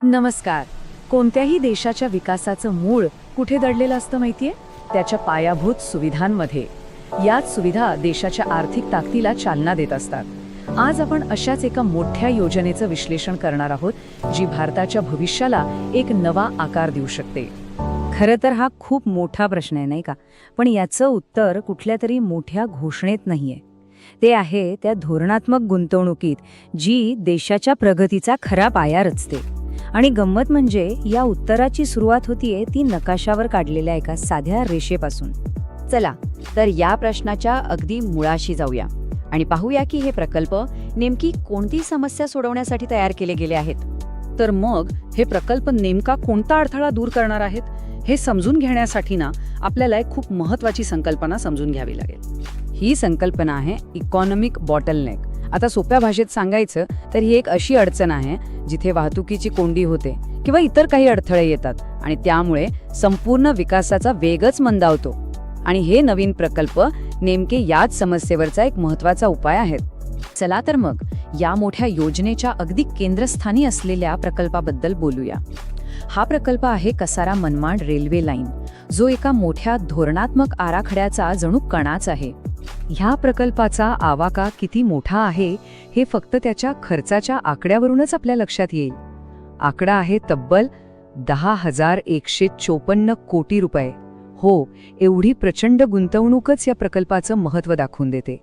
नमस्कार. कोणत्याही देशाच्या विकासाचं मूळ कुठे दडलेलं असतं माहितीये? त्याच्या पायाभूत सुविधांमध्ये. याच सुविधा देशाच्या आर्थिक ताकदीला चालना देत असतात. आज आपण अशाच एका मोठ्या योजनेचं विश्लेषण करणार आहोत, जी भारताच्या भविष्याला एक नवा आकार देऊ शकते. खरं तर हा खूप मोठा प्रश्न आहे, नाही का? पण याचं उत्तर कुठल्या तरी मोठ्या घोषणेत नाहीये. ते आहे त्या धोरणात्मक गुंतवणुकीत, जी देशाच्या प्रगतीचा खरा पाया रचते. आणि गंमत म्हणजे या उत्तराची सुरुवात होतीये ती नकाशावर काढलेल्या एका साध्या रेषेपासून. चला तर या प्रश्नाच्या अगदी मुळाशी जाऊया आणि पाहूया की हे प्रकल्प नेमकी कोणती समस्या सोडवण्यासाठी तयार केले गेले आहेत. तर मग हे प्रकल्प नेमका कोणता अडथळा दूर करणार आहेत हे समजून घेण्यासाठी ना आपल्याला एक खूप महत्त्वाची संकल्पना समजून घ्यावी लागेल. ही संकल्पना आहे इकॉनॉमिक बॉटलनेक. आता सोप्या भाषेत सांगायचं तर ही एक अशी अडचण आहे जिथे वाहतुकीची कोंडी होते किंवा इतर काही अडथळे येतात आणि त्यामुळे संपूर्ण विकासाचा वेगच मंदावतो. आणि हे नवीन प्रकल्प नेमके याच समस्येवरचा एक महत्त्वाचा उपाय आहेत. चला तर मग या मोठ्या योजनेच्या अगदी केंद्रस्थानी असलेल्या प्रकल्पाबद्दल बोलूया. हा प्रकल्प आहे कसारा मनमाड रेल्वे लाईन, जो एका मोठ्या धोरणात्मक आराखड्याचा जणू कणाच आहे. ह्या प्रकल्पाचा आवाका किती मोठा आहे हे फक्त त्याच्या खर्चाच्या आकड्यावरूनच आपल्या लक्षात येईल. आकडा आहे तब्बल 10,154 कोटी रुपये. हो, एवढी प्रचंड गुंतवणूकच या प्रकल्पाचं महत्त्व दाखवून देते.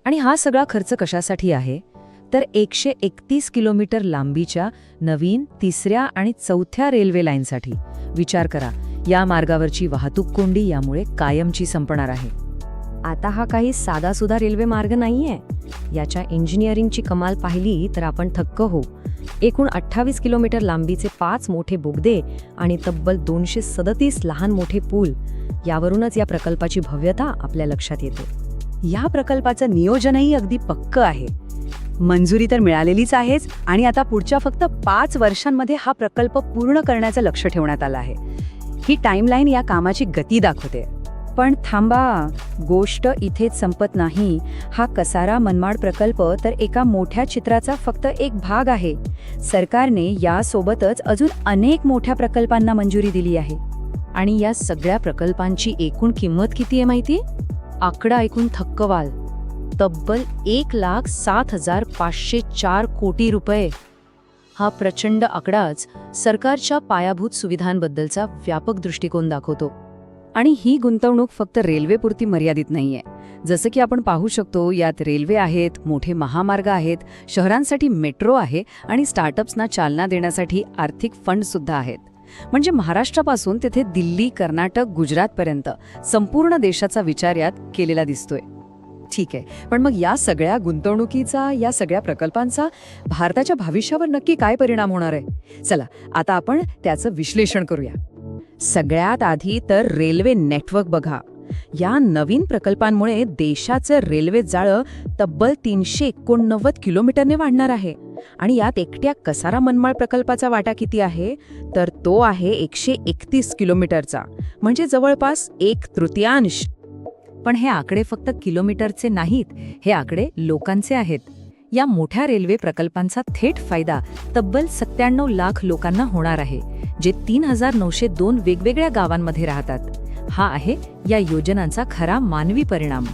आणि हा सगळा खर्च कशासाठी आहे? तर 131 किलोमीटर लांबीच्या नवीन 3ऱ्या आणि 4थ्या रेल्वे लाईनसाठी. विचार करा, या मार्गावरची वाहतूक कोंडी यामुळे कायमची संपणार आहे. आता हा काही साधासुधा रेल्वे मार्ग नाहीये. याच्या इंजिनिअरिंगची कमाल पाहिली तर आपण थक्क होऊ. एकूण 28 किलोमीटर लांबीचे 5 मोठे बोगदे आणि तब्बल 237 लहान मोठे पूल, यावरूनच या प्रकल्पाची भव्यता आपल्या लक्षात येते. या प्रकल्पाचं नियोजनही अगदी पक्क आहे. मंजुरी तर मिळालेलीच आहेच आणि आता पुढच्या फक्त 5 वर्षांमध्ये हा प्रकल्प पूर्ण करण्याचं लक्ष ठेवण्यात आलं आहे. ही टाइमलाईन या कामाची गती दाखवते. पण थांबा, गोष्ट इथेच संपत नाही. हा कसारा मनमाड प्रकल्प तर एका मोठ्या चित्राचा फक्त एक भाग आहे. सरकारने यासोबतच अजून अनेक मोठ्या प्रकल्पांना मंजुरी दिली आहे. आणि या सगळ्या प्रकल्पांची एकूण किंमत किती आहे माहिती? आकडा ऐकून थक्क व्हाल. तब्बल 1,07,504 कोटी रुपये. हा प्रचंड आकडाच सरकारच्या पायाभूत सुविधांबद्दलचा व्यापक दृष्टिकोन दाखवतो. आणि ही गुंतवणूक फक्त रेल्वेपुरती मर्यादित नाहीये. जसं की आपण पाहू शकतो, यात रेल्वे आहेत, मोठे महामार्ग आहेत, शहरांसाठी मेट्रो आहे आणि स्टार्टअप्सना चालना देण्यासाठी आर्थिक फंड सुद्धा आहेत. म्हणजे महाराष्ट्रापासून तेथे दिल्ली, कर्नाटक, गुजरातपर्यंत संपूर्ण देशाचा विचार यात केलेला दिसतोय. ठीक आहे, पण मग या सगळ्या गुंतवणुकीचा, या सगळ्या प्रकल्पांचा भारताच्या भविष्यावर नक्की काय परिणाम होणार आहे? चला आता आपण त्याचं विश्लेषण करूया. सगळ्यात आधी तर रेल्वे नेटवर्क बघा. या नवीन प्रकल्पांमुळे देशाचं रेल्वे जाळं तब्बल 389 किलोमीटरने वाढणार आहे. आणि यात एकट्या कसारा मनमाड प्रकल्पाचा वाटा किती आहे? तर तो आहे 131 किलोमीटरचा, म्हणजे जवळपास 1/3. पण हे आकडे फक्त किलोमीटरचे नाहीत, हे आकडे लोकांचे आहेत. या मोठ्या रेल्वे प्रकल्पांचा थेट फायदा तब्बल 97 लाख लोकांना होणार आहे, जे 3,902 वेगवेगळ्या गावांमध्ये राहतात. हा आहे या योजनांचा खरा मानवी परिणाम.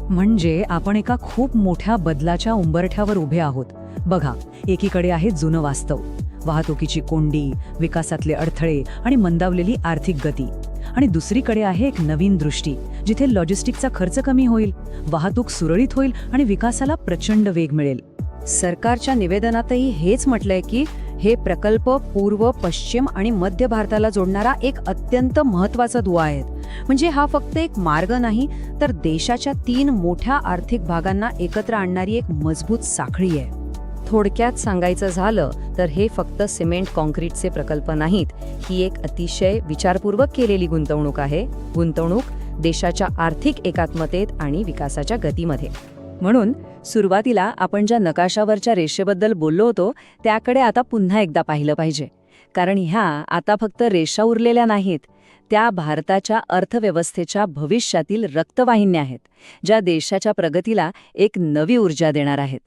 म्हणजे आपण एका खूप मोठ्या बदलाच्या उंबरठ्यावर उभे आहोत. बघा, एकीकडे आहे जुनं वास्तव, वाहतुकीची कोंडी, विकासातले अडथळे आणि मंदावलेली आर्थिक गती. आणि दुसरीकडे आहे एक नवीन दृष्टी, जिथे लॉजिस्टिकचा खर्च कमी होईल, वाहतूक सुरळीत होईल आणि विकासाला प्रचंड वेग मिळेल. सरकारच्या निवेदनातही हेच म्हटलंय की हे प्रकल्प पूर्व, पश्चिम आणि मध्य भारताला जोडणारा एक अत्यंत महत्त्वाचा दुवा आहेत. म्हणजे हा फक्त एक मार्ग नाही, तर देशाच्या 3 मोठ्या आर्थिक भागांना एकत्र आणणारी एक मजबूत साखळी आहे. थोडक्यात सांगायचं झालं तर हे फक्त सिमेंट कॉन्क्रीटचे प्रकल्प नाहीत. ही एक अतिशय विचारपूर्वक केलेली गुंतवणूक आहे. गुंतवणूक देशाच्या आर्थिक एकात्मतेत आणि विकासाच्या गतीमध्ये. म्हणून सुरुवातीला आपण ज्या नकाशावरच्या रेषेबद्दल बोललो होतो, त्याकडे आता पुन्हा एकदा पाहिलं पाहिजे. कारण ह्या आता फक्त रेषा उरलेल्या नाहीत, त्या भारताच्या अर्थव्यवस्थेच्या भविष्यातील रक्तवाहिन्या आहेत, ज्या देशाच्या प्रगतीला एक नवी ऊर्जा देणार आहेत.